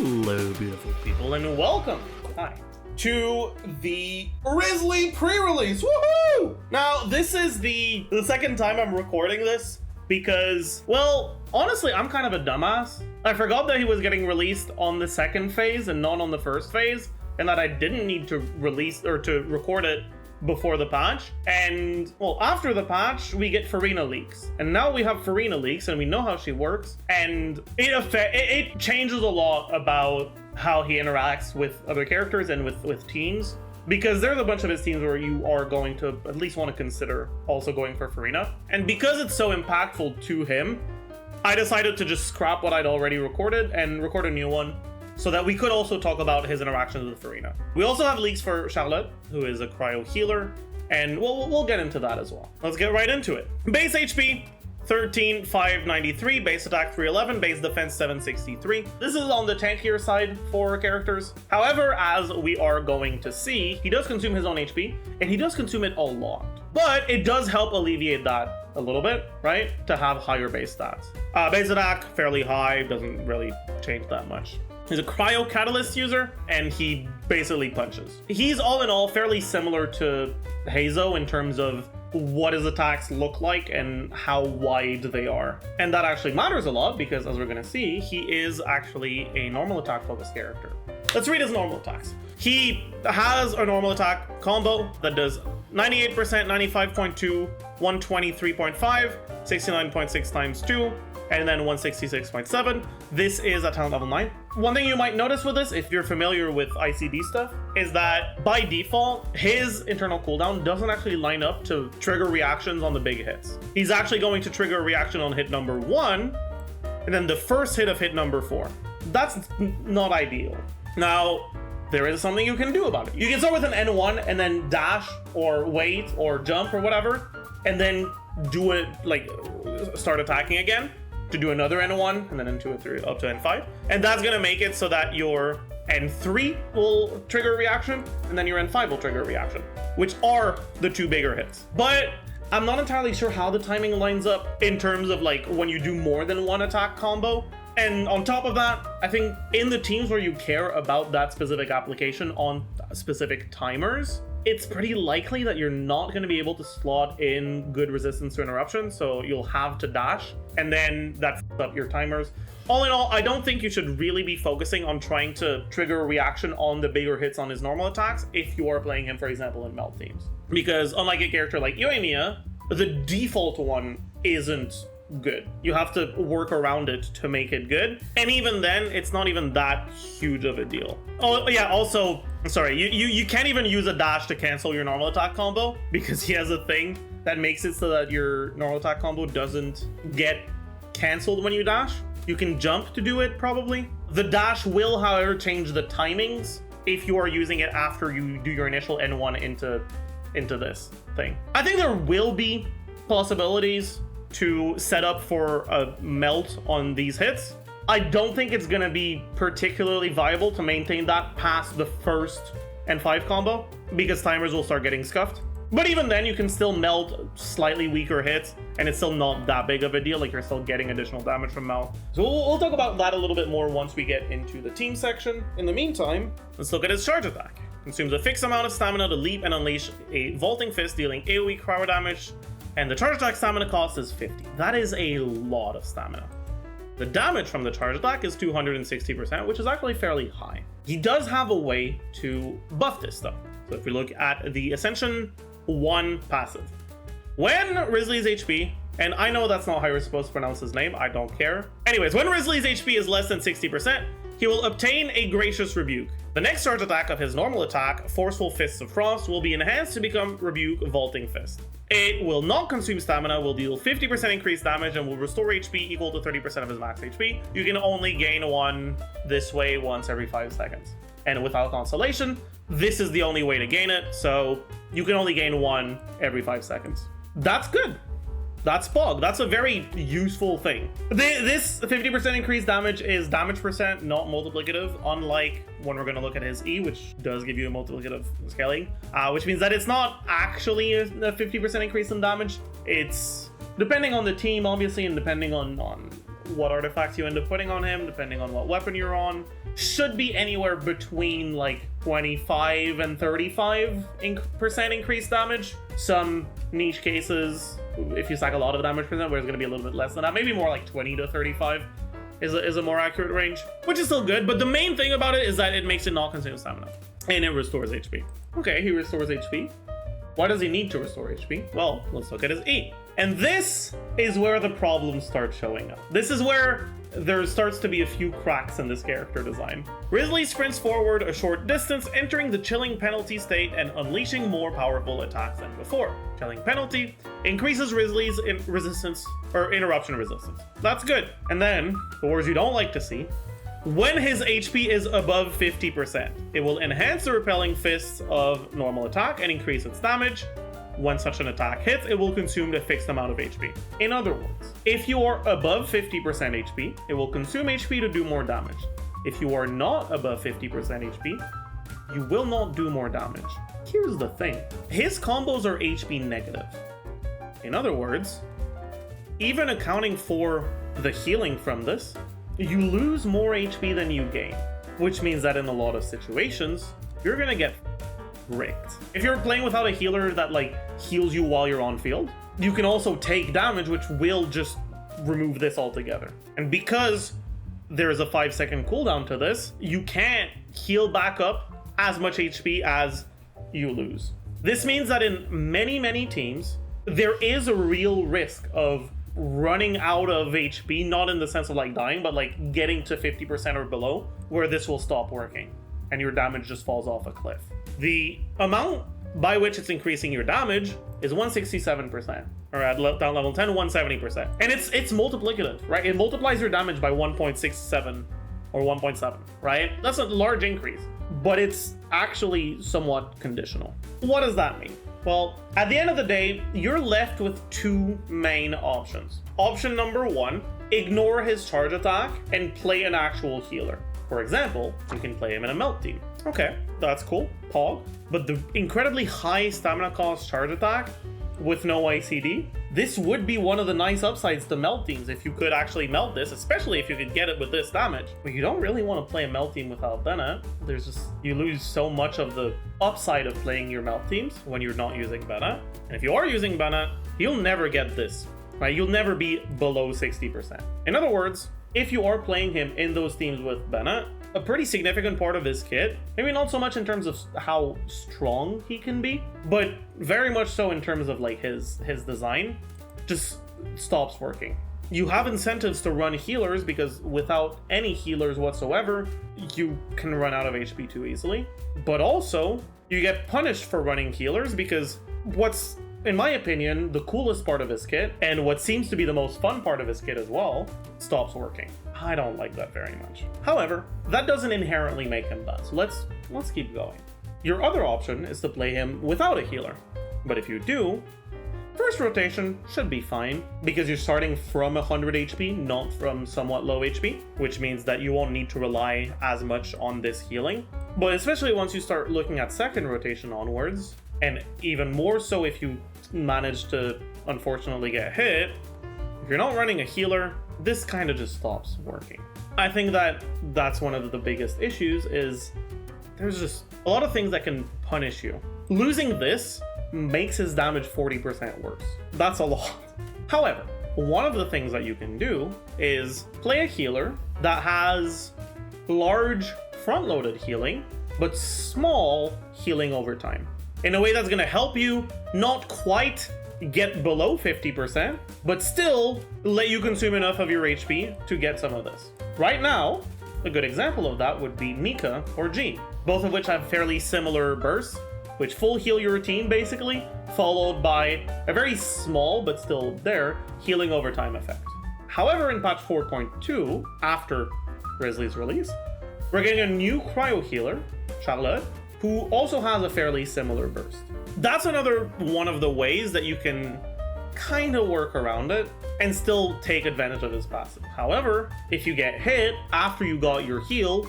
Hello, beautiful people, and welcome to the Wriothesley pre-release. Woohoo! Now, this is the second time I'm recording this because, well, honestly, I'm kind of a dumbass. I forgot that he was getting released on the second phase and not on the first phase, and that I didn't need to release or to record it before the patch. And well, after the patch we get Farina leaks, and now we have Farina leaks and we know how she works, and it changes a lot about how he interacts with other characters and with teams, because there's a bunch of his teams where you are going to at least want to consider also going for Farina. And because it's so impactful to him, I decided to just scrap what I'd already recorded and record a new one, so that we could also talk about his interactions with Farina. We also have leaks for Charlotte, who is a cryo healer, and we'll get into that as well. Let's get right into it. Base HP 13,593, base attack 311, base defense 763. This is on the tankier side for characters. However, as we are going to see, he does consume his own HP, and he does consume it a lot. But it does help alleviate that a little bit, right? To have higher base stats. Base attack, fairly high, doesn't really change that much. He's a cryo catalyst user, and he basically punches. He's all in all fairly similar to Hazo in terms of what his attacks look like and how wide they are. And that actually matters a lot because, as we're gonna see, he is actually a normal attack focused character. Let's read his normal attacks. He has a normal attack combo that does 98%, 95.2, 123.5, 69.6 times 2, and then 166.7. This is at talent level 9. One thing you might notice with this, if you're familiar with ICD stuff, is that by default, his internal cooldown doesn't actually line up to trigger reactions on the big hits. He's actually going to trigger a reaction on hit number 1, and then the first hit of hit number 4. That's not ideal. Now, there is something you can do about it. You can start with an N1 and then dash or wait or jump or whatever, and then do it, like, start attacking again, to do another N1 and then N2 3 up to N5, and that's gonna make it so that your N3 will trigger a reaction and then your N5 will trigger a reaction, which are the two bigger hits. But I'm not entirely sure how the timing lines up in terms of like when you do more than one attack combo. And on top of that, I think in the teams where you care about that specific application on specific timers, it's pretty likely that you're not going to be able to slot in good resistance to interruption, so you'll have to dash, and then that f***s up your timers. All in all, I don't think you should really be focusing on trying to trigger a reaction on the bigger hits on his normal attacks if you are playing him, for example, in melt teams. Because unlike a character like Yoimiya, the default one isn't good. You have to work around it to make it good, and even then it's not even that huge of a deal. Oh yeah, also, sorry, you can't even use a dash to cancel your normal attack combo, because he has a thing that makes it so that your normal attack combo doesn't get canceled when you dash. You can jump to do it probably. The dash will, however, change the timings if you are using it after you do your initial N1 into this thing. I think there will be possibilities to set up for a melt on these hits. I don't think it's gonna be particularly viable to maintain that past the first N5 combo, because timers will start getting scuffed. But even then, you can still melt slightly weaker hits, and it's still not that big of a deal. Like, you're still getting additional damage from melt. So we'll talk about that a little bit more once we get into the team section. In the meantime, let's look at his charge attack. Consumes a fixed amount of stamina to leap and unleash a vaulting fist, dealing AoE cryo damage, and the charge attack stamina cost is 50. That is a lot of stamina. The damage from the charge attack is 260%, which is actually fairly high. He does have a way to buff this stuff. So if we look at the Ascension 1 passive, when Wriothesley's HP, and I know that's not how you're supposed to pronounce his name, I don't care. Anyways, when Wriothesley's HP is less than 60%, he will obtain a Gracious Rebuke. The next charge attack of his normal attack, Forceful Fists of Frost, will be enhanced to become Rebuke Vaulting Fist. It will not consume stamina, will deal 50% increased damage, and will restore HP equal to 30% of his max HP. You can only gain one this way once every 5 seconds. And without Constellation, this is the only way to gain it, so you can only gain one every 5 seconds. That's good. That's Pog. That's a very useful thing. This 50% increased damage is damage percent, not multiplicative, unlike when we're going to look at his E, which does give you a multiplicative scaling, which means that it's not actually a 50% increase in damage. It's depending on the team, obviously, and depending on what artifacts you end up putting on him, depending on what weapon you're on, should be anywhere between like 25 and 35% increased damage. Some niche cases, if you stack a lot of damage percent, where it's going to be a little bit less than that, maybe more like 20 to 35 is a more accurate range, which is still good. But the main thing about it is that it makes it not consume stamina, and it restores HP. Okay, he restores HP. Why does he need to restore HP? Well, let's look at his E. And this is where the problems start showing up. This is where there starts to be a few cracks in this character design. Wriothesley sprints forward a short distance, entering the chilling penalty state and unleashing more powerful attacks than before. Chilling penalty increases Wriothesley's resistance or interruption resistance. That's good. And then, the words you don't like to see, when his HP is above 50%, it will enhance the repelling fists of normal attack and increase its damage. When such an attack hits, it will consume a fixed amount of HP. In other words, if you are above 50% HP, it will consume HP to do more damage. If you are not above 50% HP, you will not do more damage. Here's the thing. His combos are HP negative. In other words, even accounting for the healing from this, you lose more HP than you gain, which means that in a lot of situations, you're gonna get wrecked. If you're playing without a healer that like heals you while you're on field, you can also take damage, which will just remove this altogether. And because there's a 5-second cooldown to this, you can't heal back up as much HP as you lose. This means that in many teams, there is a real risk of running out of HP, not in the sense of like dying, but like getting to 50% or below, where this will stop working and your damage just falls off a cliff. The amount by which it's increasing your damage is 167%, or at down level 10, 170%. And it's multiplicative, right? It multiplies your damage by 1.67 or 1.7, right? That's a large increase, but it's actually somewhat conditional. What does that mean? Well, at the end of the day, you're left with two main options. Option number one, ignore his charge attack and play an actual healer. For example, you can play him in a melt team. Okay, that's cool, Pog. But the incredibly high stamina cost charge attack with no ICD, this would be one of the nice upsides to melt teams if you could actually melt this, especially if you could get it with this damage. But you don't really want to play a melt team without Bennett. You lose so much of the upside of playing your melt teams when you're not using Bennett. And if you are using Bennett, you'll never get this, right? You'll never be below 60%. In other words, if you are playing him in those teams with Bennett, a pretty significant part of his kit, maybe not so much in terms of how strong he can be, but very much so in terms of like his design, just stops working. You have incentives to run healers because without any healers whatsoever, you can run out of HP too easily. But also, you get punished for running healers because what's, in my opinion, the coolest part of his kit, and what seems to be the most fun part of his kit as well, stops working. I don't like that very much. However, that doesn't inherently make him bad, so let's keep going. Your other option is to play him without a healer. But if you do, first rotation should be fine, because you're starting from 100 HP, not from somewhat low HP, which means that you won't need to rely as much on this healing. But especially once you start looking at second rotation onwards, and even more so if you manage to unfortunately get hit, if you're not running a healer, this kind of just stops working. I think that that's one of the biggest issues, is there's just a lot of things that can punish you. Losing this makes his damage 40% worse. That's a lot. However, one of the things that you can do is play a healer that has large front-loaded healing, but small healing over time, in a way that's going to help you not quite get below 50%, but still let you consume enough of your HP to get some of this. Right now, a good example of that would be Mika or Jean, both of which have fairly similar bursts, which full heal your routine basically, followed by a very small, but still there, healing over time effect. However, in patch 4.2, after Wriothesley's release, we're getting a new cryo healer, Charlotte, who also has a fairly similar burst. That's another one of the ways that you can kind of work around it and still take advantage of his passive. However, if you get hit after you got your heal,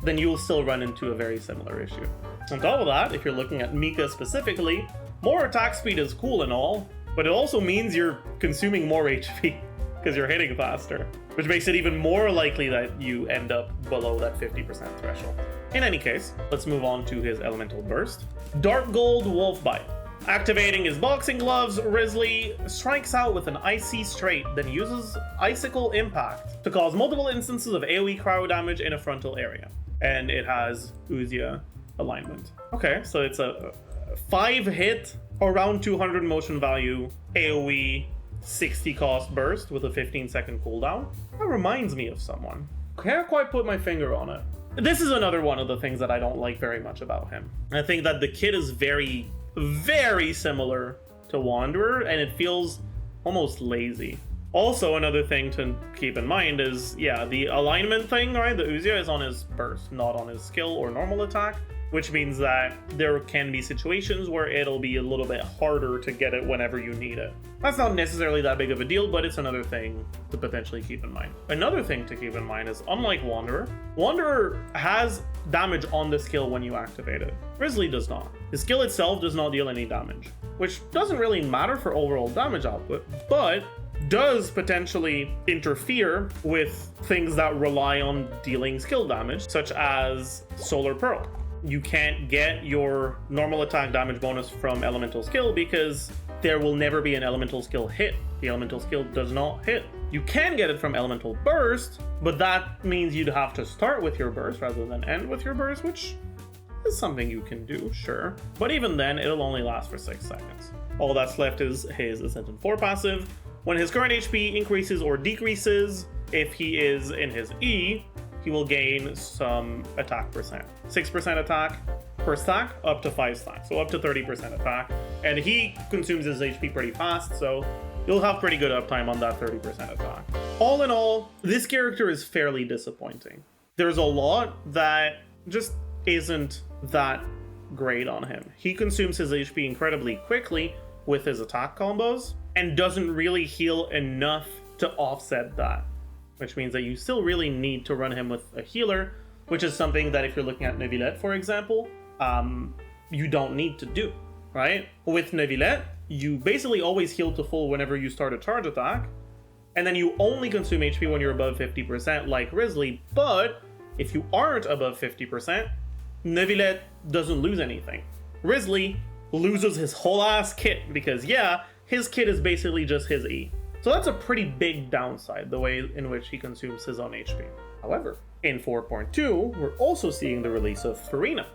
then you'll still run into a very similar issue. On top of that, if you're looking at Mika specifically, more attack speed is cool and all, but it also means you're consuming more HP. because you're hitting faster, which makes it even more likely that you end up below that 50% threshold. In any case, let's move on to his elemental burst. Dark Gold Wolf Bite. Activating his boxing gloves, Wriothesley strikes out with an icy straight, then uses icicle impact to cause multiple instances of AoE cryo damage in a frontal area. And it has Uzia alignment. Okay, so it's a 5-hit, around 200 motion value, AoE 60 cost burst with a 15-second cooldown. That reminds me of someone. Can't quite put my finger on it. This is another one of the things that I don't like very much about him. I think that the kit is very, very similar to Wanderer, and it feels almost lazy. Also, another thing to keep in mind is, yeah, the alignment thing, right? The Uzia is on his burst, not on his skill or normal attack, which means that there can be situations where it'll be a little bit harder to get it whenever you need it. That's not necessarily that big of a deal, but it's another thing to potentially keep in mind. Another thing to keep in mind is, unlike Wanderer, Wanderer has damage on the skill when you activate it. Wriothesley does not. The skill itself does not deal any damage, which doesn't really matter for overall damage output, but does potentially interfere with things that rely on dealing skill damage, such as Solar Pearl. You can't get your normal attack damage bonus from elemental skill because there will never be an elemental skill hit. The elemental skill does not hit. You can get it from elemental burst, but that means you'd have to start with your burst rather than end with your burst, which is something you can do, sure. But even then, it'll only last for 6 seconds. All that's left is his Ascension 4 passive. When his current HP increases or decreases, if he is in his E, he will gain some attack percent. 6% attack per stack, up to 5 stacks, so up to 30% attack. And he consumes his HP pretty fast, so you'll have pretty good uptime on that 30% attack. All in all, this character is fairly disappointing. There's a lot that just isn't that great on him. He consumes his HP incredibly quickly with his attack combos, and doesn't really heal enough to offset that, which means that you still really need to run him with a healer, which is something that if you're looking at Neuvillette, for example, you don't need to do, right? With Neuvillette, you basically always heal to full whenever you start a charge attack, and then you only consume HP when you're above 50% like Wriothesley, but if you aren't above 50%, Neuvillette doesn't lose anything. Wriothesley loses his whole ass kit because, yeah, his kit is basically just his E. So that's a pretty big downside, the way in which he consumes his own HP. However, in 4.2, we're also seeing the release of Farina,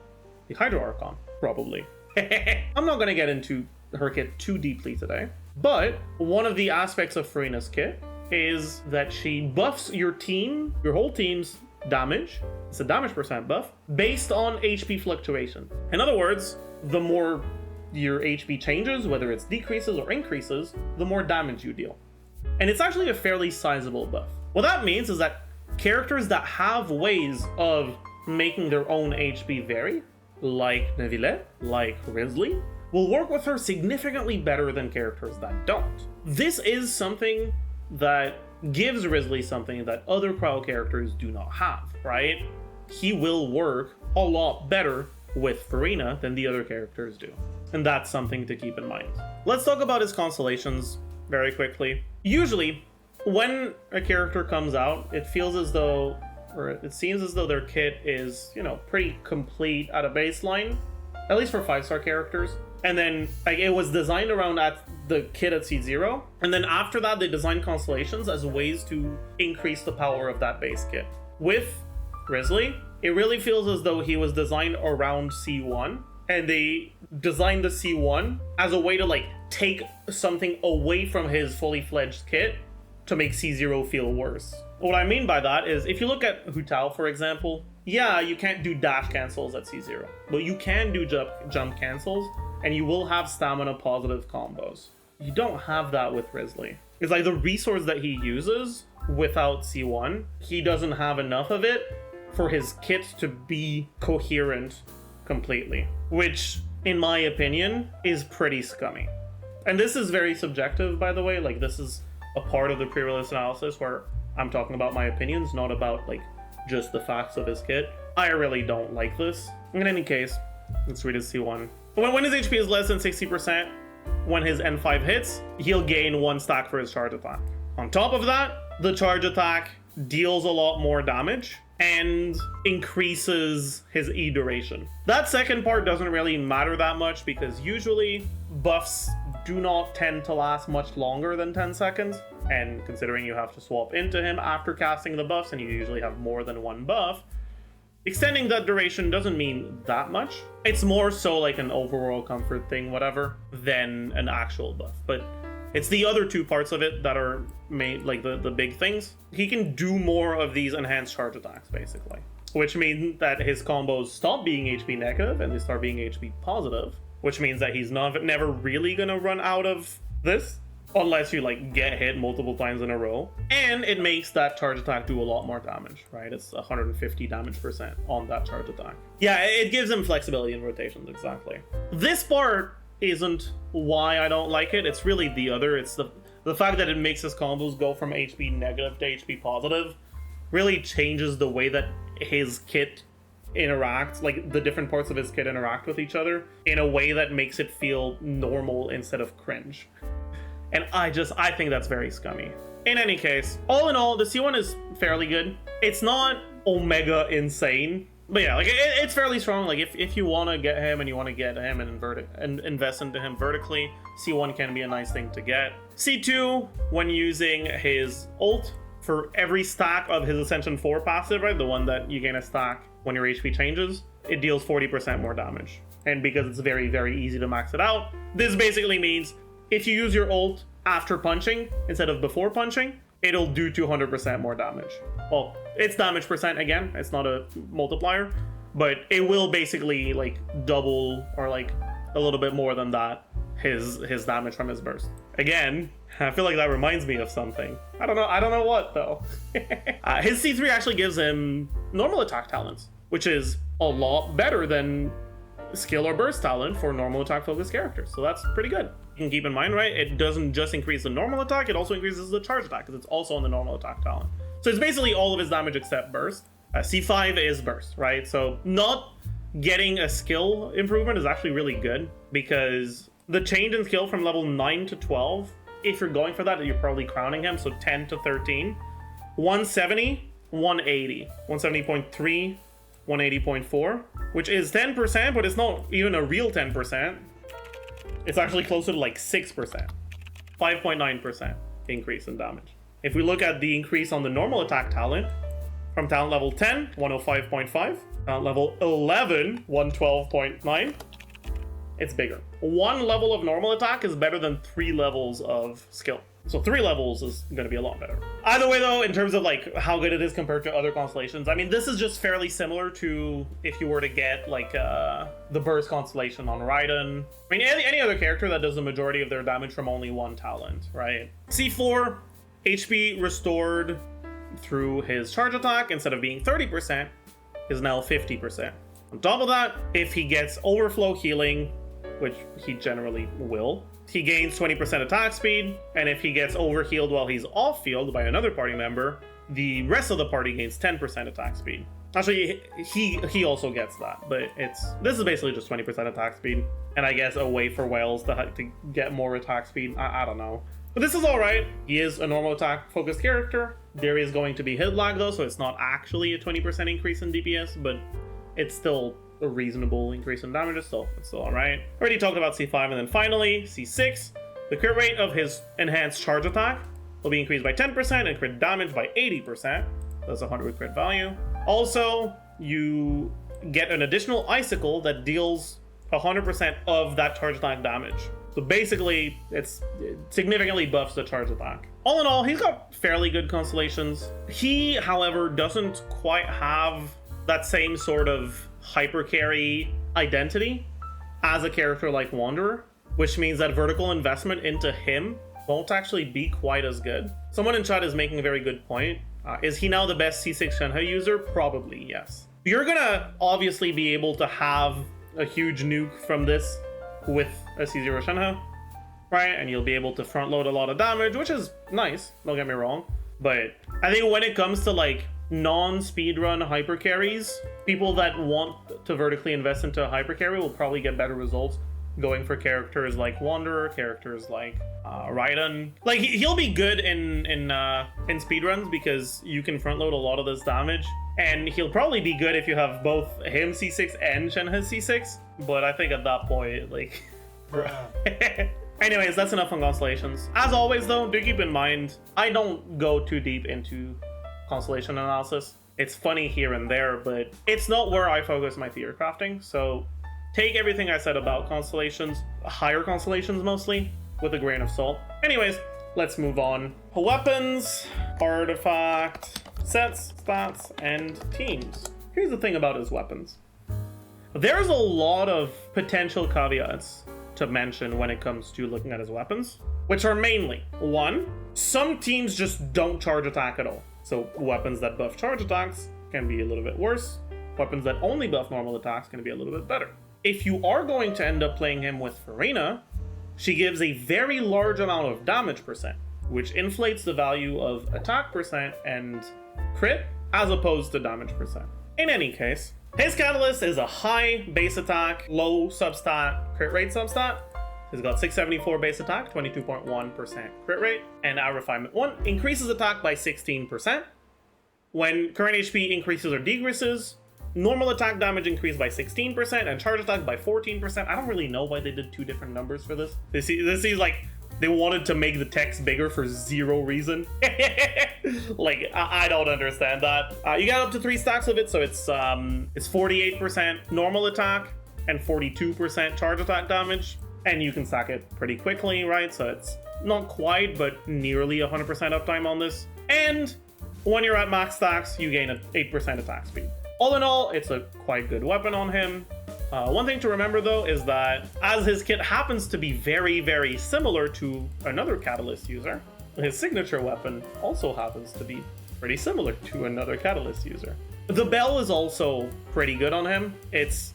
the Hydro Archon, probably. I'm not going to get into her kit too deeply today, but one of the aspects of Farina's kit is that she buffs your team, your whole team's damage. It's a damage percent buff based on HP fluctuation. In other words, the more your HP changes, whether it's decreases or increases, the more damage you deal. And it's actually a fairly sizable buff. What that means is that characters that have ways of making their own HP vary, like Neuvillette, like Wriothesley, will work with her significantly better than characters that don't. This is something that gives Wriothesley something that other cryo characters do not have, right? He will work a lot better with Farina than the other characters do. And that's something to keep in mind. Let's talk about his constellations very quickly. Usually, when a character comes out, it feels as though, or it seems as though their kit is, pretty complete at a baseline, at least for 5-star characters. And then, it was designed around the kit at C0. And then after that, they designed constellations as ways to increase the power of that base kit. With Wriothesley, it really feels as though he was designed around C1, and they designed the C1 as a way to take something away from his fully fledged kit to make C0 feel worse. What I mean by that is, if you look at Hu Tao, for example, yeah, you can't do dash cancels at C0, but you can do jump cancels, and you will have stamina positive combos. You don't have that with Wriothesley. It's like the resource that he uses without C1, he doesn't have enough of it for his kit to be coherent completely, which, in my opinion, is pretty scummy. And this is very subjective, by the way. This is a part of the pre-release analysis where I'm talking about my opinions, not about just the facts of his kit. I really don't like this. In any case, let's read his C1. When his HP is less than 60%, when his N5 hits, he'll gain 1 stack for his charge attack. On top of that, the charge attack deals a lot more damage and increases his E duration. That second part doesn't really matter that much because usually buffs do not tend to last much longer than 10 seconds. And considering you have to swap into him after casting the buffs and you usually have more than one buff, extending that duration doesn't mean that much. It's more so like an overall comfort thing, whatever, than an actual buff. But it's the other two parts of it that are made like the big things. He can do more of these enhanced charge attacks, basically. Which means that his combos stop being HP negative and they start being HP positive. Which means that he's never really gonna run out of this. Unless you like get hit multiple times in a row. And it makes that charge attack do a lot more damage, right? It's 150 damage percent on that charge attack. Yeah, it gives him flexibility in rotations, exactly. This part isn't why I don't like it. It's really the other. It's the fact that it makes his combos go from HP negative to HP positive really changes the way that his kit interacts, like the different parts of his kit interact with each other in a way that makes it feel normal instead of cringe. And I think that's very scummy. In any case, all in all, the C1 is fairly good. It's not omega insane, but yeah, like it's fairly strong. Like if you want to get him and you want to get him and invest into him vertically, C1 can be a nice thing to get. C2, when using his ult for every stack of his Ascension 4 passive, right, the one that you gain a stack when your HP changes, it deals 40% more damage. And because it's very, very easy to max it out, this basically means if you use your ult after punching instead of before punching, it'll do 200% more damage. Well, it's damage percent again, it's not a multiplier, but it will basically like double or like a little bit more than that his damage from his burst. Again, I feel like that reminds me of something. I don't know what though. His C3 actually gives him normal attack talents, which is a lot better than skill or burst talent for normal attack focused characters. So that's pretty good. You can keep in mind, right, it doesn't just increase the normal attack, it also increases the charge attack because it's also on the normal attack talent. So it's basically all of his damage except burst. C5 is burst, right? So not getting a skill improvement is actually really good because the change in skill from level 9 to 12, if you're going for that, you're probably crowning him. So 10 to 13, 170, 180, 170.3, 180.4, which is 10%, but it's not even a real 10%. It's actually closer to like 6%, 5.9% increase in damage. If we look at the increase on the normal attack talent, from talent level 10, 105.5, talent level 11, 112.9, it's bigger. One level of normal attack is better than 3 levels of skill. So 3 levels is going to be a lot better. Either way though, in terms of like how good it is compared to other constellations, I mean, this is just fairly similar to if you were to get like the burst constellation on Raiden. I mean, any other character that does the majority of their damage from only one talent, right? C4, HP restored through his charge attack, instead of being 30%, is now 50%. On top of that, if he gets overflow healing, which he generally will, he gains 20% attack speed, and if he gets overhealed while he's off field by another party member, the rest of the party gains 10% attack speed. Actually, he also gets that, but this is basically just 20% attack speed, and I guess a way for Wales to get more attack speed. I don't know. But this is alright. He is a normal attack focused character. There is going to be hit lag though, so it's not actually a 20% increase in DPS, but it's still a reasonable increase in damage, so it's still alright. Already talked about C5, and then finally, C6. The crit rate of his enhanced charge attack will be increased by 10% and crit damage by 80%. That's 100 crit value. Also, you get an additional icicle that deals 100% of that charge attack damage. So basically, it significantly buffs the charge attack. All in all, he's got fairly good constellations. He, however, doesn't quite have that same sort of hyper carry identity as a character like Wanderer, which means that vertical investment into him won't actually be quite as good. Someone in chat is making a very good point. Is he now the best C6 Shenhe user? Probably, yes. You're gonna obviously be able to have a huge nuke from this with a C0 Shenhe, right? And you'll be able to front load a lot of damage, which is nice, don't get me wrong. But I think when it comes to like non-speedrun hyper carries, people that want to vertically invest into a hyper carry will probably get better results going for characters like Wanderer, characters like Raiden, like he'll be good in speedruns because you can front load a lot of this damage, and he'll probably be good if you have both him C6 and Shenhe's C6. But I think at that point, like, anyways, that's enough on Constellations. As always, though, do keep in mind I don't go too deep into constellation analysis. It's funny here and there, but it's not where I focus my theory crafting. So take everything I said about constellations, higher constellations mostly, with a grain of salt. Anyways, let's move on. Weapons, artifact, sets, stats, and teams. Here's the thing about his weapons. There's a lot of potential caveats to mention when it comes to looking at his weapons, which are mainly, 1, some teams just don't charge attack at all. So weapons that buff charge attacks can be a little bit worse. Weapons that only buff normal attacks can be a little bit better. If you are going to end up playing him with Farina, she gives a very large amount of damage percent, which inflates the value of attack percent and crit, as opposed to damage percent. In any case, his catalyst is a high base attack, low substat, crit rate substat. He's got 674 base attack, 22.1% crit rate, and our refinement 1 increases attack by 16%. When current HP increases or decreases, normal attack damage increased by 16% and charge attack by 14%. I don't really know why they did 2 different numbers for this. This seems like they wanted to make the text bigger for 0 reason. Like, I don't understand that. You got up to 3 stacks of it, so it's 48% normal attack and 42% charge attack damage. And you can stack it pretty quickly, right? So it's not quite, but nearly 100% uptime on this. And when you're at max stacks, you gain an 8% attack speed. All in all, it's a quite good weapon on him. One thing to remember, though, is that as his kit happens to be very, very similar to another Catalyst user, his signature weapon also happens to be pretty similar to another Catalyst user. The bell is also pretty good on him. It's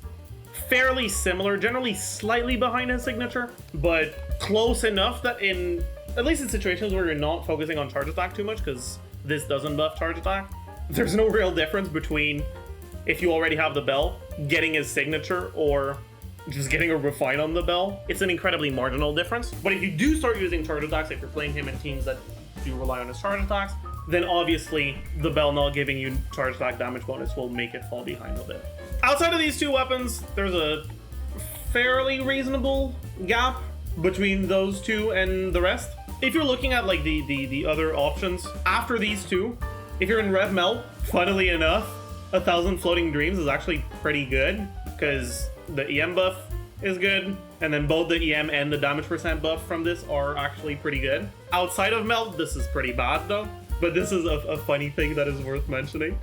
fairly similar, generally slightly behind his signature, but close enough that at least in situations where you're not focusing on charge attack too much, because this doesn't buff charge attack, there's no real difference between, if you already have the bell, getting his signature or just getting a refine on the bell. It's an incredibly marginal difference. But if you do start using charge attacks, if you're playing him in teams that do rely on his charge attacks, then obviously the bell not giving you charge attack damage bonus will make it fall behind a bit. Outside of these 2 weapons, there's a fairly reasonable gap between those 2 and the rest. If you're looking at like the other options after these 2, if you're in Rev Melt, funnily enough, 1,000 Floating Dreams is actually pretty good because the EM buff is good, and then both the EM and the damage percent buff from this are actually pretty good. Outside of Melt, this is pretty bad though, but this is a funny thing that is worth mentioning.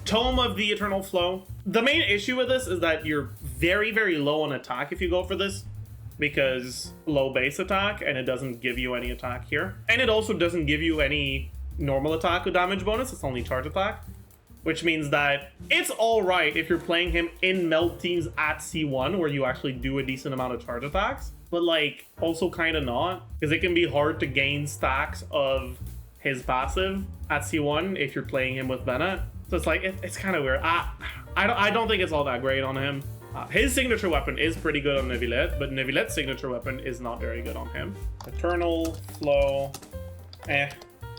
Tome of the Eternal Flow. The main issue with this is that you're very, very low on attack if you go for this, because low base attack, and it doesn't give you any attack here. And it also doesn't give you any normal attack with damage bonus, it's only charge attack. Which means that it's alright if you're playing him in melt teams at C1 where you actually do a decent amount of charge attacks, but like also kind of not, because it can be hard to gain stacks of his passive at C1 if you're playing him with Bennett. So it's like, it's kind of weird. I don't think it's all that great on him. His signature weapon is pretty good on Neuvillette, but Neuvillette's signature weapon is not very good on him. Eternal Flow,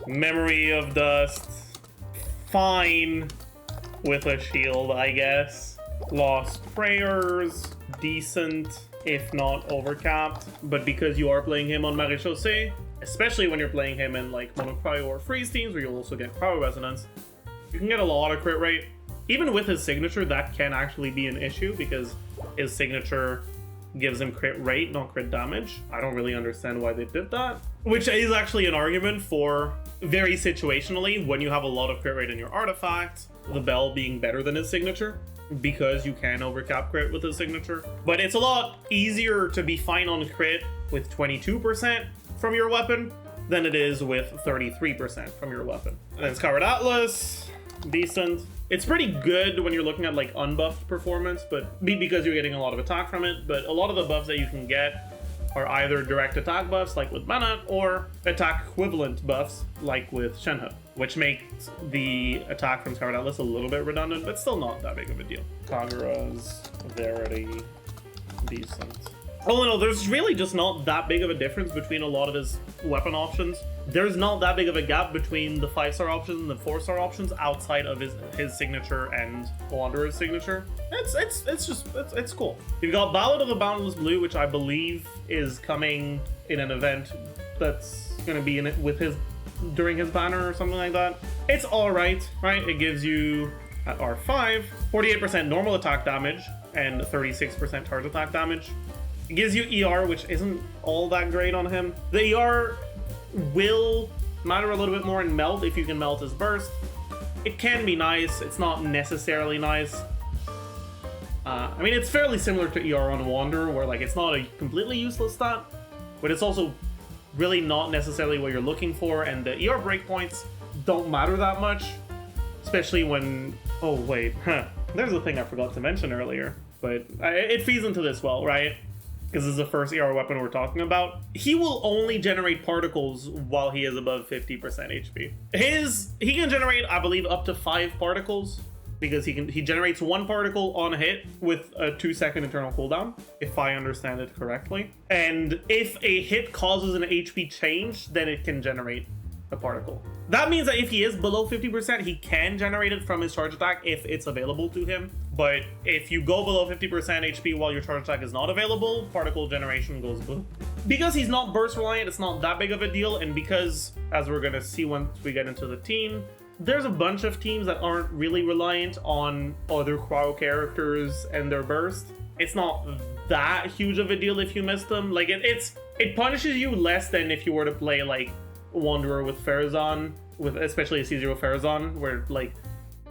Memory of Dust, fine with a shield, I guess. Lost Prayers, decent, if not overcapped. But because you are playing him on Maréchaussée, especially when you're playing him in like Mono Cryo or Freeze teams where you'll also get Cryo Resonance, you can get a lot of crit rate. Even with his signature, that can actually be an issue because his signature gives him crit rate, not crit damage. I don't really understand why they did that. Which is actually an argument for very situationally when you have a lot of crit rate in your artifact, the bell being better than his signature, because you can overcap crit with his signature. But it's a lot easier to be fine on crit with 22% from your weapon than it is with 33% from your weapon. And then Scoured Atlas, decent. It's pretty good when you're looking at like unbuffed performance, but because you're getting a lot of attack from it. But a lot of the buffs that you can get are either direct attack buffs like with Bennett or attack equivalent buffs like with Shenhe, which makes the attack from Scoured Atlas a little bit redundant, but still not that big of a deal. Kagura's Verity, decent. Oh no, there's really just not that big of a difference between a lot of his weapon options. There's not that big of a gap between the 5-star options and the 4-star options outside of his signature and Wanderer's signature. It's cool. You've got Ballad of the Boundless Blue, which I believe is coming in an event that's gonna be in it with his during his banner or something like that. It's alright, right? It gives you at R5 48% normal attack damage and 36% charge attack damage. It gives you ER, which isn't all that great on him. The ER will matter a little bit more in Melt if you can melt his burst. It can be nice, it's not necessarily nice. I mean, it's fairly similar to ER on Wanderer, where like it's not a completely useless stat, but it's also really not necessarily what you're looking for, and the ER breakpoints don't matter that much, especially when... Oh wait, there's a thing I forgot to mention earlier, but it feeds into this well, right? Because this is the first ER weapon we're talking about. He will only generate particles while he is above 50% HP. He can generate, I believe, up to 5 particles, because he generates 1 particle on hit with a 2-second internal cooldown, if I understand it correctly. And if a hit causes an HP change, then it can generate a particle. That means that if he is below 50%, he can generate it from his charge attack if it's available to him. But if you go below 50% HP while your charge attack is not available, particle generation goes boom. Because he's not burst reliant, it's not that big of a deal, and because, as we're gonna see once we get into the team, there's a bunch of teams that aren't really reliant on other cryo characters and their burst. It's not that huge of a deal if you miss them. Like it punishes you less than if you were to play like Wanderer with Farazan, with especially a C0 Farazan, where like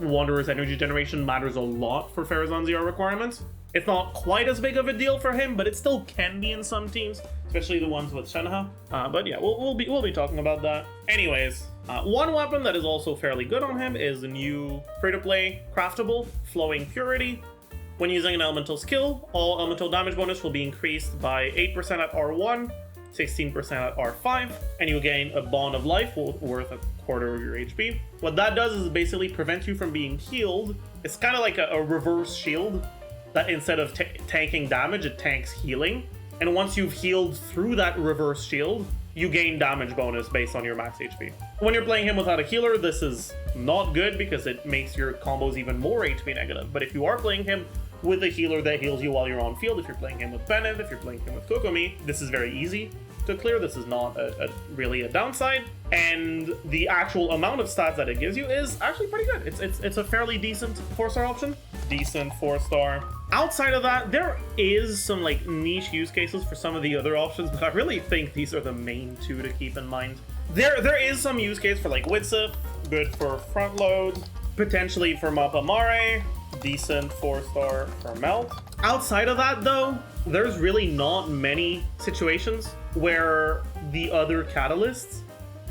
Wanderer's energy generation matters a lot for Farazan's ER requirements. It's not quite as big of a deal for him, but it still can be in some teams, especially the ones with Shenhe. But yeah, we'll be talking about that. Anyways, one weapon that is also fairly good on him is the new free-to-play craftable Flowing Purity. When using an elemental skill, all elemental damage bonus will be increased by 8% at R1, 16% at R5, and you gain a Bond of Life worth a quarter of your HP. What that does is basically prevent you from being healed. It's kind of like a reverse shield, that instead of tanking damage, it tanks healing. And once you've healed through that reverse shield, you gain damage bonus based on your max HP. When you're playing him without a healer, this is not good because it makes your combos even more HP negative. But if you are playing him with a healer that heals you while you're on field, if you're playing him with Pennant, if you're playing him with Kokomi, this is very easy to clear. This is not really a downside, and the actual amount of stats that it gives you is actually pretty good. It's a fairly decent 4-star option. Decent 4-star. Outside of that, there is some like niche use cases for some of the other options, but I really think these are the main 2 to keep in mind. There is some use case for like Witsif, good for front load, potentially for Mappa Mare, decent 4-star for Melt. Outside of that though, there's really not many situations where the other catalysts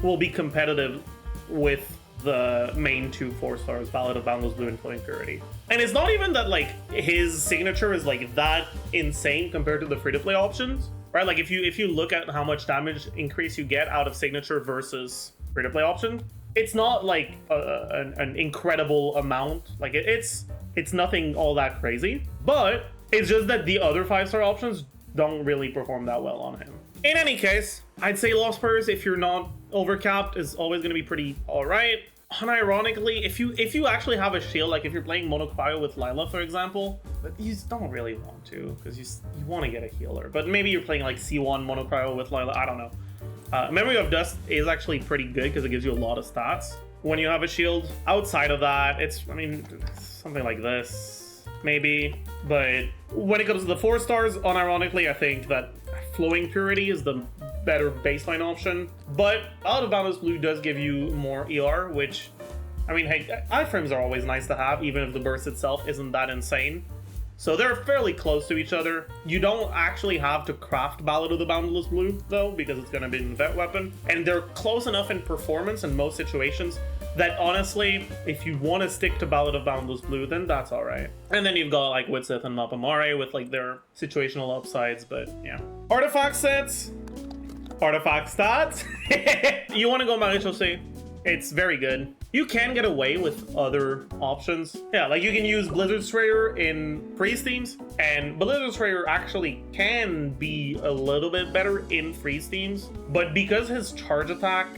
will be competitive with the main 2 4-stars, Ballad of Boundless Blue and Flowing Purity. And it's not even that like his signature is like that insane compared to the free-to-play options, right? Like if you look at how much damage increase you get out of signature versus free-to-play option, it's not like an incredible amount. Like it's nothing all that crazy, but it's just that the other 5-star options don't really perform that well on him. In any case, I'd say Lost Prayers, if you're not overcapped, is always going to be pretty alright. Unironically, if you actually have a shield, like if you're playing Monocryo with Lila, for example, but you don't really want to, because you want to get a healer. But maybe you're playing like C1 Monocryo with Lila, I don't know. Memory of Dust is actually pretty good because it gives you a lot of stats when you have a shield. Outside of that, it's something like this, maybe. But when it comes to the 4-stars, unironically, I think that Flowing Purity is the better baseline option. But Out of Boundless Blue does give you more ER, which, I mean, hey, iframes are always nice to have, even if the burst itself isn't that insane. So they're fairly close to each other. You don't actually have to craft Ballad of the Boundless Blue, though, because it's going to be an vet weapon. And they're close enough in performance in most situations that, honestly, if you want to stick to Ballad of Boundless Blue, then that's alright. And then you've got, like, Witsith and Mappa Mare with, like, their situational upsides, but, yeah. Artifact sets. Artifact stats. You want to go Maréchaussée. It's very good. You can get away with other options. Yeah, like you can use Blizzard Sprayer in freeze teams, and Blizzard Sprayer actually can be a little bit better in freeze teams, but because his charge attack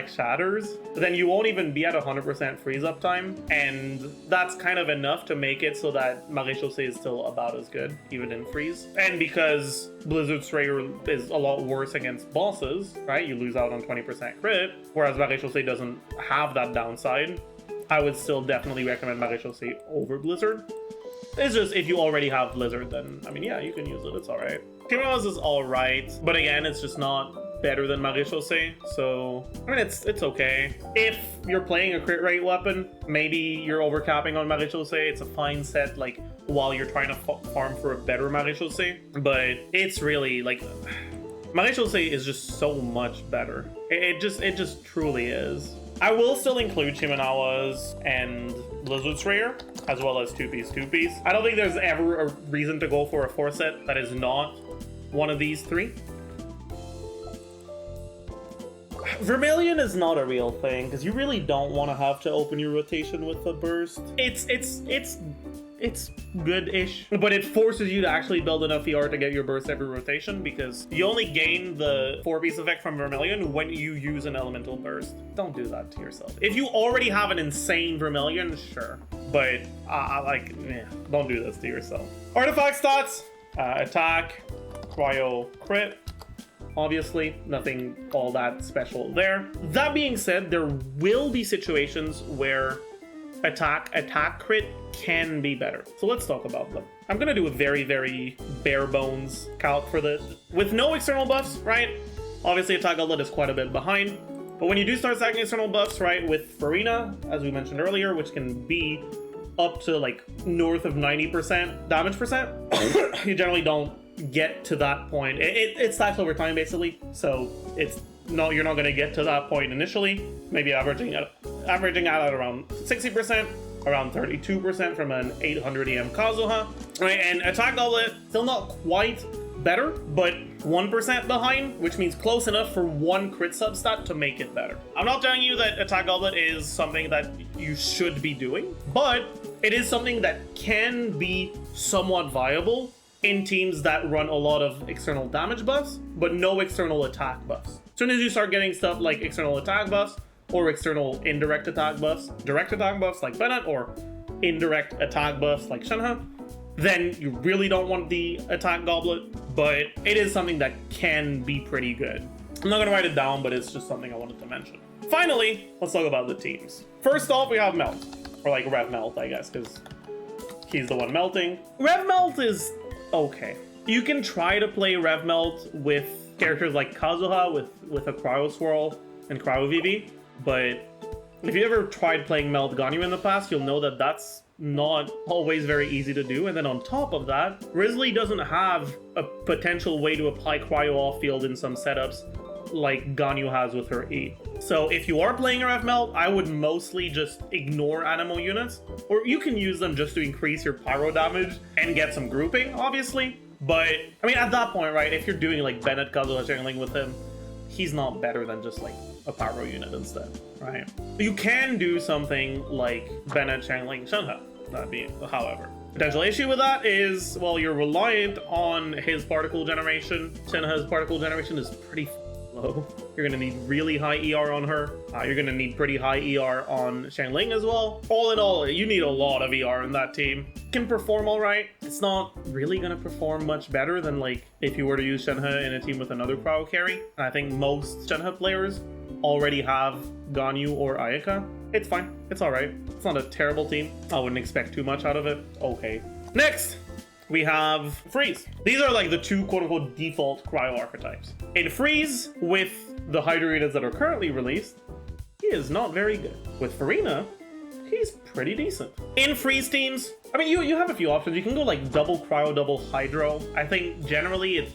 shatters, then you won't even be at 100% freeze uptime, and that's kind of enough to make it so that Maréchaussée is still about as good, even in freeze. And because Blizzard Sprayer is a lot worse against bosses, right? You lose out on 20% crit, whereas Maréchaussée doesn't have that downside. I would still definitely recommend Maréchaussée over Blizzard. It's just, if you already have Blizzard, then, I mean, yeah, you can use it, it's alright. Kimura's is alright, but again, it's just not better than Maréchaussée, so, I mean, it's okay. If you're playing a crit rate weapon, maybe you're overcapping on Maréchaussée, it's a fine set, like, while you're trying to farm for a better Maréchaussée, but it's really, like, Maréchaussée is just so much better. It just truly is. I will still include Shimenawa's and Blizzard Sprayer, as well as 2-piece. I don't think there's ever a reason to go for a 4-set that is not one of these 3. Vermilion is not a real thing, because you really don't want to have to open your rotation with a burst. It's good-ish, but it forces you to actually build enough ER to get your burst every rotation, because you only gain the 4-piece effect from Vermilion when you use an elemental burst. Don't do that to yourself. If you already have an insane Vermilion, sure, but don't do this to yourself. Artifact stats: attack, cryo, crit. Obviously, nothing all that special there. That being said, there will be situations where attack crit can be better. So let's talk about them. I'm gonna do a very, very bare bones calc for this. With no external buffs, right? Obviously attack outlet is quite a bit behind. But when you do start stacking external buffs, right, with Farina, as we mentioned earlier, which can be up to like north of 90% damage percent, you generally don't get to that point. It stacks over time basically. So you're not gonna get to that point initially. Maybe averaging out at around 60%, around 32% from an 800 EM Kazuha. Right, and attack outlet, still not quite better, but 1% behind, which means close enough for one crit substat to make it better. I'm not telling you that attack outlet is something that you should be doing, but it is something that can be somewhat viable in teams that run a lot of external damage buffs, but no external attack buffs. As soon as you start getting stuff like external attack buffs, or external indirect attack buffs, direct attack buffs like Bennett, or indirect attack buffs like Shenhe, then you really don't want the attack goblet, but it is something that can be pretty good. I'm not gonna write it down, but it's just something I wanted to mention. Finally, let's talk about the teams. First off, we have Melt, or like Rev Melt, I guess, because he's the one melting. Rev Melt is okay. You can try to play Rev Melt with characters like Kazuha with a Cryo Swirl and Cryo VV, but if you ever tried playing Melt Ganyu in the past, you'll know that that's not always very easy to do. And then on top of that, Wriothesley doesn't have a potential way to apply Cryo off-field in some setups like Ganyu has with her E. So if you are playing RF Melt, I would mostly just ignore Animo units, or you can use them just to increase your pyro damage and get some grouping, obviously. But, I mean, at that point, right, if you're doing like Bennett Kazuha channeling with him, he's not better than just like a pyro unit instead, right? You can do something like Bennett channeling Shenhe, that being, however. Potential issue with that is, well, you're reliant on his particle generation. Shenhe's particle generation is pretty low. You're gonna need really high ER on her. You're gonna need pretty high ER on Xiangling as well. All in all, you need a lot of ER in that team. Can perform all right. It's not really gonna perform much better than like if you were to use Shenhe in a team with another cryo carry. I think most Shenhe players already have Ganyu or Ayaka. It's fine. It's all right. It's not a terrible team. I wouldn't expect too much out of it. Okay. Next, we have Freeze. These are like the two quote-unquote default cryo archetypes. In Freeze, with the Hydreitas that are currently released, he is not very good. With Farina, he's pretty decent. In Freeze teams, I mean, you have a few options. You can go like double cryo, double hydro. I think generally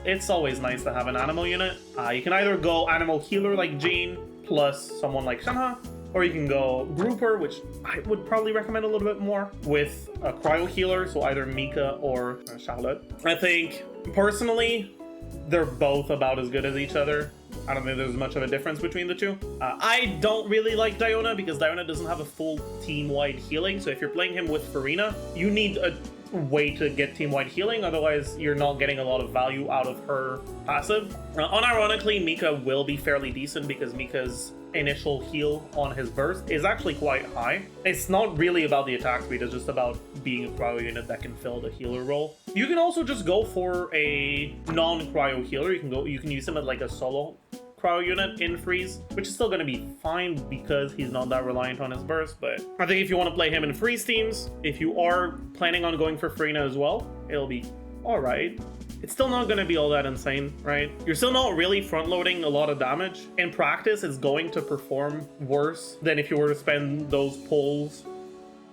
it's always nice to have an Animo unit. You can either go Animo healer like Jean plus someone like Shenhe, or you can go grouper, which I would probably recommend a little bit more, with a cryo healer, so either Mika or Charlotte. I think, personally, they're both about as good as each other. I don't think there's much of a difference between the two. I don't really like Diona because Diona doesn't have a full team-wide healing. So if you're playing him with Farina, you need a way to get team-wide healing. Otherwise, you're not getting a lot of value out of her passive. Unironically, Mika will be fairly decent because Mika's initial heal on his burst is actually quite high. It's not really about the attack speed, it's just about being a cryo unit that can fill the healer role. You can also just go for a non-cryo healer. You can use him as like a solo cryo unit in freeze, which is still going to be fine because he's not that reliant on his burst. But I think if you want to play him in freeze teams, if you are planning on going for Farina as well, it'll be all right. It's still not going to be all that insane, right? You're still not really front-loading a lot of damage. In practice, it's going to perform worse than if you were to spend those pulls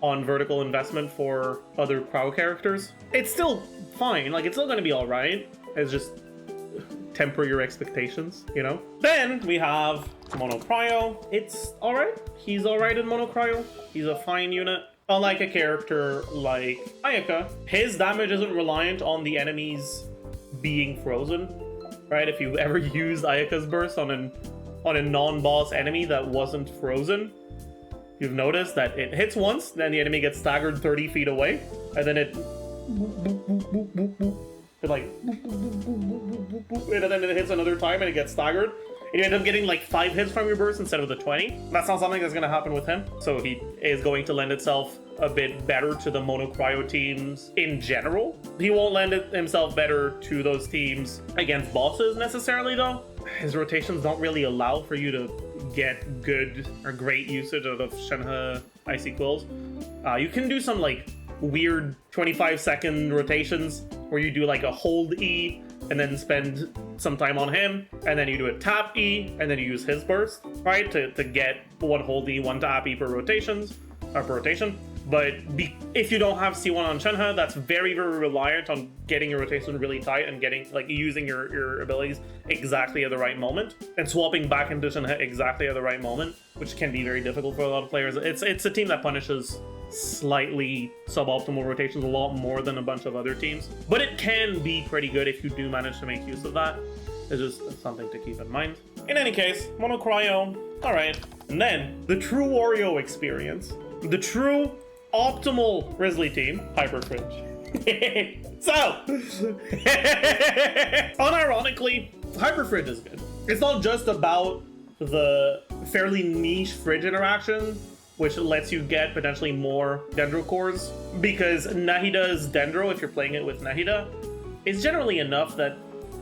on vertical investment for other cryo characters. It's still fine, like it's still going to be all right. It's just temper your expectations, you know? Then we have Mono Cryo. It's all right. He's all right in Mono Cryo. He's a fine unit. Unlike a character like Ayaka, his damage isn't reliant on the enemies being frozen, right? If you've ever used Ayaka's burst on a non-boss enemy that wasn't frozen, you've noticed that it hits once, then the enemy gets staggered 30 feet away, and then it like and then it hits another time and it gets staggered. You end up getting like 5 hits from your burst instead of the 20. That's not something that's going to happen with him. So he is going to lend itself a bit better to the mono cryo teams in general. He won't lend himself better to those teams against bosses necessarily though. His rotations don't really allow for you to get good or great usage out of Shenhe Icy Quills. You can do some like weird 25-second rotations where you do like a hold E and then spend some time on him, and then you do a tap E, and then you use his burst, right, to get one hold E, one tap E per rotation. But if you don't have C1 on Shenhe, that's very, very reliant on getting your rotation really tight and getting like using your abilities exactly at the right moment and swapping back into Shenhe exactly at the right moment, which can be very difficult for a lot of players. It's a team that punishes slightly suboptimal rotations a lot more than a bunch of other teams, but it can be pretty good if you do manage to make use of that. It's just something to keep in mind. In any case, Mono Cryo, all right. And then the true Wario experience, the true optimal Wriothesley team, Hyper Fridge. So, unironically, Hyper Fridge is good. It's not just about the fairly niche Fridge interaction, which lets you get potentially more Dendro cores, because Nahida's Dendro, if you're playing it with Nahida, is generally enough that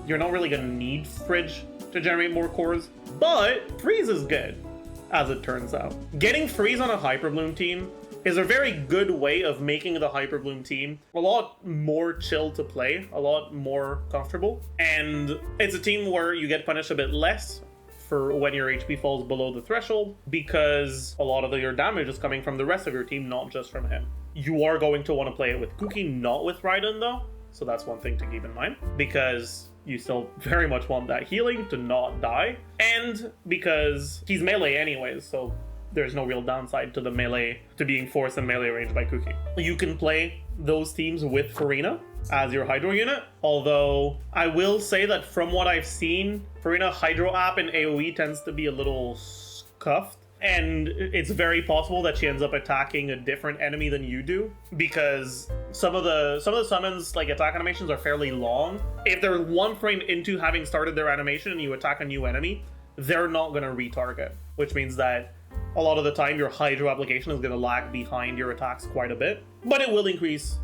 you're not really going to need Fridge to generate more cores, but Freeze is good, as it turns out. Getting Freeze on a Hyper Bloom team is a very good way of making the Hyper Bloom team a lot more chill to play, a lot more comfortable, and it's a team where you get punished a bit less for when your HP falls below the threshold, because a lot of your damage is coming from the rest of your team, not just from him. You are going to want to play it with Kuki, not with Raiden though, so that's one thing to keep in mind, because you still very much want that healing to not die, and because he's melee anyways, so there's no real downside to the melee, to being forced in melee range by Kuki. You can play those teams with Farina as your Hydro unit, although I will say that from what I've seen, Farina Hydro app in AoE tends to be a little scuffed, and it's very possible that she ends up attacking a different enemy than you do, because some of the summons, like attack animations, are fairly long. If they're 1 frame into having started their animation and you attack a new enemy, they're not going to retarget, which means that a lot of the time your Hydro application is going to lag behind your attacks quite a bit, but it will increase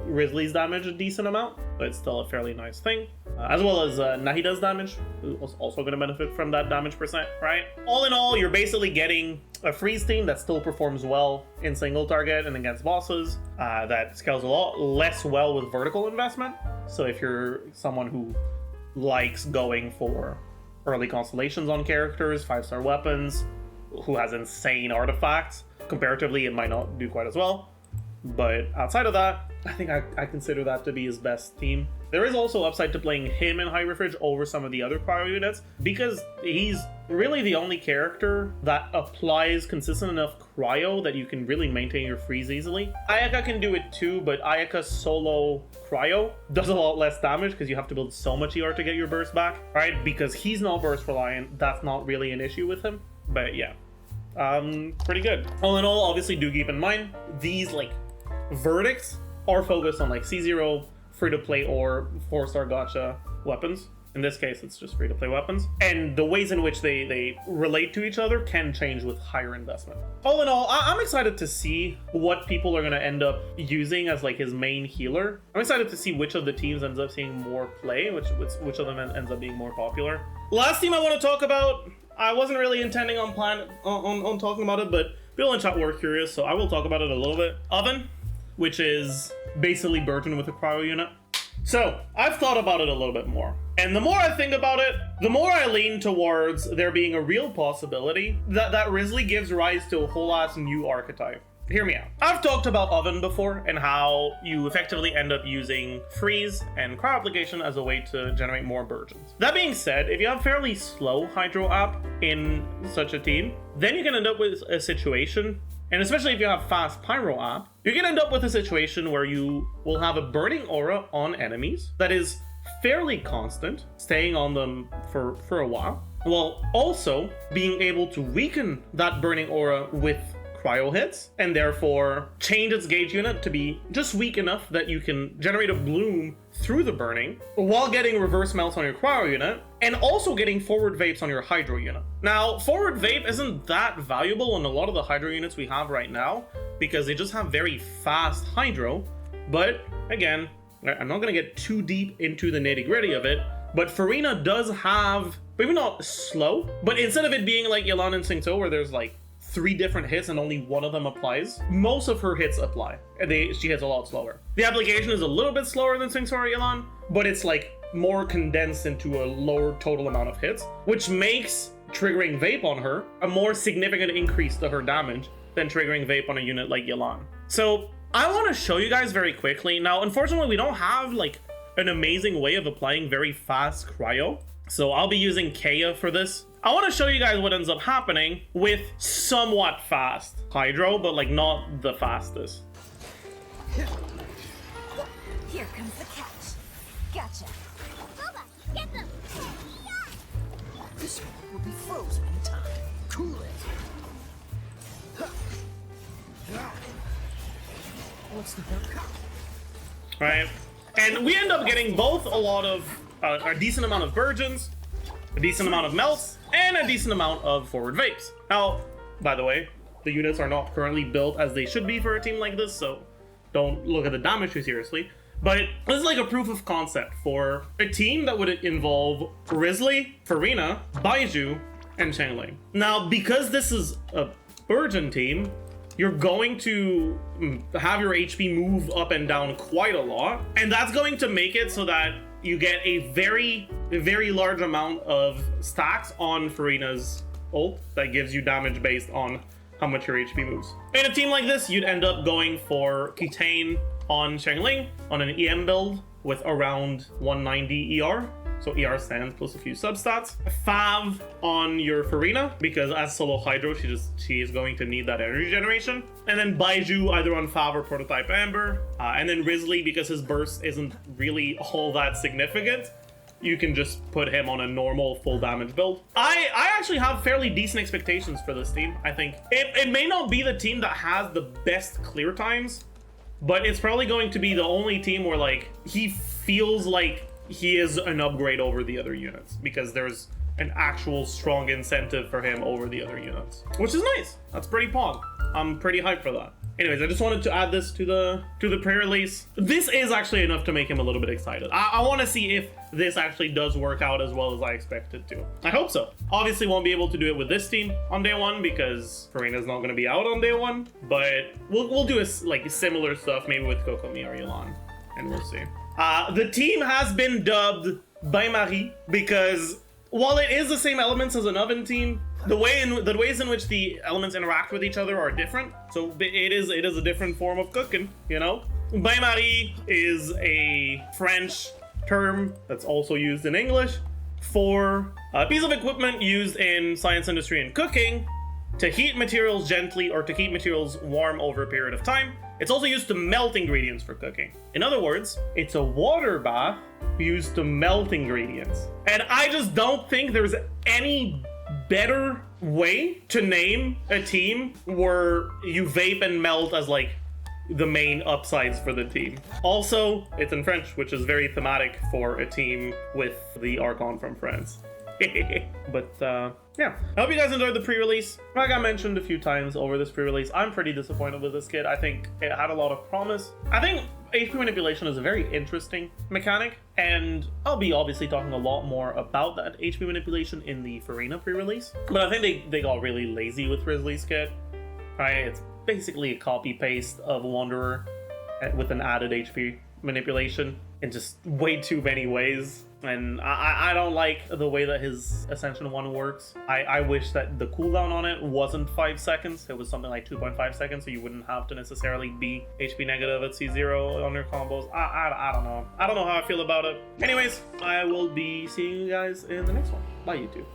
Wriothesley's damage a decent amount, but it's still a fairly nice thing. As well as Nahida's damage, who's also going to benefit from that damage percent, right? All in all, you're basically getting a freeze team that still performs well in single target and against bosses, that scales a lot less well with vertical investment. So if you're someone who likes going for early constellations on characters, 5-star weapons, who has insane artifacts, comparatively it might not do quite as well. But outside of that, I think I consider that to be his best team. There is also upside to playing him in High Refrige over some of the other cryo units, because he's really the only character that applies consistent enough cryo that you can really maintain your freeze easily. Ayaka can do it too, but Ayaka solo cryo does a lot less damage because you have to build so much ER to get your burst back, right? Because he's not burst reliant, that's not really an issue with him. But yeah, pretty good. All in all, obviously do keep in mind, these like verdicts are focused on like C0, free-to-play or 4-star gacha weapons. In this case, it's just free-to-play weapons. And the ways in which they relate to each other can change with higher investment. All in all, I'm excited to see what people are going to end up using as like his main healer. I'm excited to see which of the teams ends up seeing more play, which of them ends up being more popular. Last team I want to talk about, I wasn't really intending on talking about it, but people in chat were curious, so I will talk about it a little bit. Oven, which is basically Burgeon with a cryo unit. So, I've thought about it a little bit more. And the more I think about it, the more I lean towards there being a real possibility that Wriothesley gives rise to a whole ass new archetype. Hear me out. I've talked about Oven before and how you effectively end up using freeze and cryo application as a way to generate more Burgeons. That being said, if you have fairly slow Hydro app in such a team, then you can end up with a situation, and especially if you have fast Pyro app, you can end up with a situation where you will have a burning aura on enemies that is fairly constant, staying on them for a while, while also being able to weaken that burning aura with cryo hits, and therefore change its gauge unit to be just weak enough that you can generate a bloom through the burning while getting reverse melts on your cryo unit and also getting forward vapes on your hydro unit. Now, forward vape isn't that valuable on a lot of the hydro units we have right now because they just have very fast hydro, but again, I'm not going to get too deep into the nitty-gritty of it, but Farina does have, maybe not slow, but instead of it being like Yelan and Singto where there's like 3 different hits and only one of them applies, most of her hits apply. She hits a lot slower. The application is a little bit slower than Singto or Yelan, but it's like more condensed into a lower total amount of hits, which makes triggering vape on her a more significant increase to her damage than triggering vape on a unit like Yelan. So I want to show you guys very quickly. Now, unfortunately, we don't have like an amazing way of applying very fast cryo, so I'll be using Kea for this. I want to show you guys what ends up happening with somewhat fast hydro, but like not the fastest. Here comes the catch. Gotcha. Boba, get them. This one will be frozen in time. Cool it. What's the hook? Right, and we end up getting both a lot of a decent amount of Burgeons, a decent amount of melts, and a decent amount of forward vapes. Now, by the way, the units are not currently built as they should be for a team like this, so don't look at the damage too seriously. But this is like a proof of concept for a team that would involve Wriothesley, Farina, Baiju, and Changling. Now, because this is a Burgeon team, you're going to have your HP move up and down quite a lot, and that's going to make it so that you get a very large amount of stacks on Farina's ult that gives you damage based on how much your HP moves. In a team like this, you'd end up going for Kitane on Changling on an EM build with around 190 ER. So ER stands plus a few substats. Fav on your Farina, because as solo Hydro, she is going to need that energy generation. And then Baiju either on Fav or Prototype Amber. And then Wriothesley, because his burst isn't really all that significant, you can just put him on a normal full damage build. I actually have fairly decent expectations for this team. I think it may not be the team that has the best clear times, but it's probably going to be the only team where like he feels like he is an upgrade over the other units because there's an actual strong incentive for him over the other units, which is nice. That's pretty pog. I'm pretty hyped for that. Anyways, I just wanted to add this to the pre-release. This is actually enough to make him a little bit excited. I want to see if this actually does work out as well as I expect it to. I hope so. Obviously won't be able to do it with this team on day one because Farina's not going to be out on day one, but we'll do like similar stuff maybe with Kokomi or Yelan, and we'll see. The team has been dubbed Bain Marie because while it is the same elements as an Oven team, The ways in which the elements interact with each other are different. So it is a different form of cooking, you know? Bain-marie is a French term that's also used in English for a piece of equipment used in science, industry, and cooking to heat materials gently or to keep materials warm over a period of time. It's also used to melt ingredients for cooking. In other words, it's a water bath used to melt ingredients. And I just don't think there's any better way to name a team where you vape and melt as like the main upsides for the team. Also, it's in French, which is very thematic for a team with the Archon from France. But yeah, I hope you guys enjoyed the pre-release. Like I mentioned a few times over this pre-release, I'm pretty disappointed with this kit. I think it had a lot of promise. I think HP manipulation is a very interesting mechanic, and I'll be obviously talking a lot more about that HP manipulation in the Farina pre-release. But I think they got really lazy with Wriothesley's kit. Right? It's basically a copy-paste of Wanderer with an added HP manipulation in just way too many ways. And I don't like the way that his Ascension one works. I wish that the cooldown on it wasn't 5 seconds. It was something like 2.5 seconds, so you wouldn't have to necessarily be HP negative at C0 on your combos. I don't know. I don't know how I feel about it. Anyways, I will be seeing you guys in the next one. Bye, YouTube.